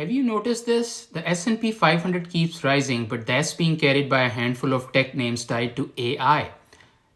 Have you noticed this? The S&P 500 keeps rising, but that's being carried by a handful of tech names tied to AI.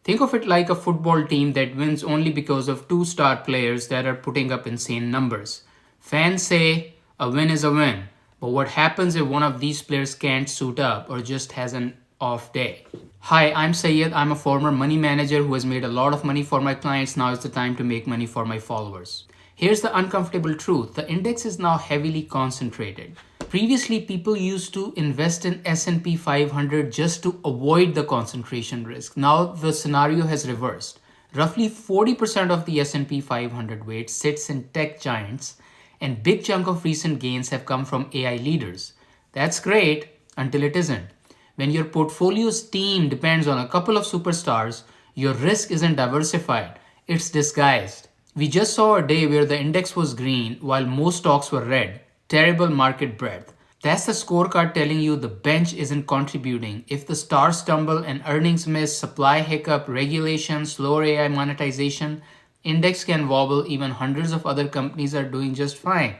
Think of it like a football team that wins only because of two star players that are putting up insane numbers. Fans say a win is a win, but what happens if one of these players can't suit up or just has an off day? Hi, I'm Sayed. I'm a former money manager who has made a lot of money for my clients. Now is the time to make money for my followers. Here's the uncomfortable truth. The index is now heavily concentrated. Previously, people used to invest in S&P 500 just to avoid the concentration risk. Now the scenario has reversed. Roughly 40% of the S&P 500 weight sits in tech giants, and big chunk of recent gains have come from AI leaders. That's great until it isn't. When your portfolio's team depends on a couple of superstars, your risk isn't diversified, it's disguised. We just saw a day where the index was green while most stocks were red. Terrible market breadth. That's the scorecard telling you the bench isn't contributing. If the stars stumble and earnings miss, supply hiccup, regulation, slower AI monetization, index can wobble. Even hundreds of other companies are doing just fine.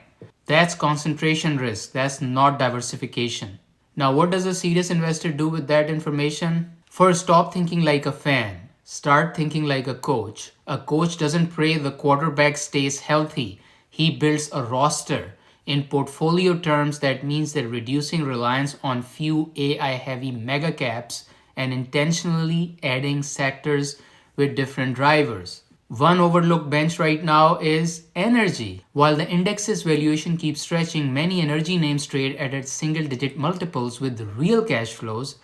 That's concentration risk. That's not diversification. Now, what does a serious investor do with that information? First, stop thinking like a fan. Start thinking like a coach. A coach doesn't pray the quarterback stays healthy. He builds a roster. In portfolio terms, that means they're reducing reliance on few AI-heavy mega caps and intentionally adding sectors with different drivers. One overlooked bench right now is energy. While the index's valuation keeps stretching, many energy names trade at single-digit multiples with real cash flows,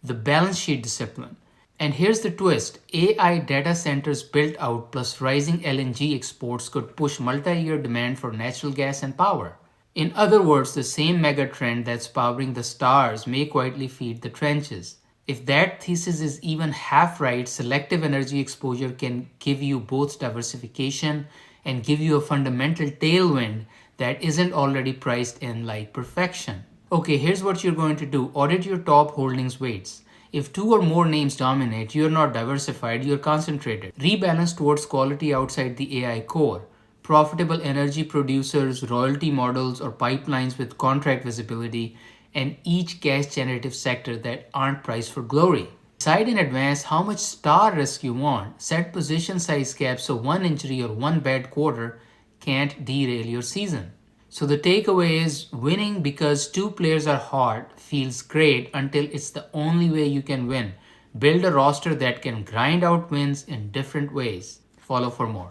the balance sheet discipline. And here's the twist. AI data centers built out plus rising LNG exports could push multi-year demand for natural gas and power. In other words, the same mega trend that's powering the stars may quietly feed the trenches. If that thesis is even half right, selective energy exposure can give you both diversification and give you a fundamental tailwind that isn't already priced in like perfection. Okay, here's what you're going to do. Audit your top holdings weights. If two or more names dominate, you're not diversified, you're concentrated. Rebalance towards quality outside the AI core. Profitable energy producers, royalty models, or pipelines with contract visibility, and each cash generative sector that aren't priced for glory. Decide in advance how much star risk you want. Set position size caps so one injury or one bad quarter can't derail your season. So the takeaway is winning because two players are hot feels great until it's the only way you can win. Build a roster that can grind out wins in different ways. Follow for more.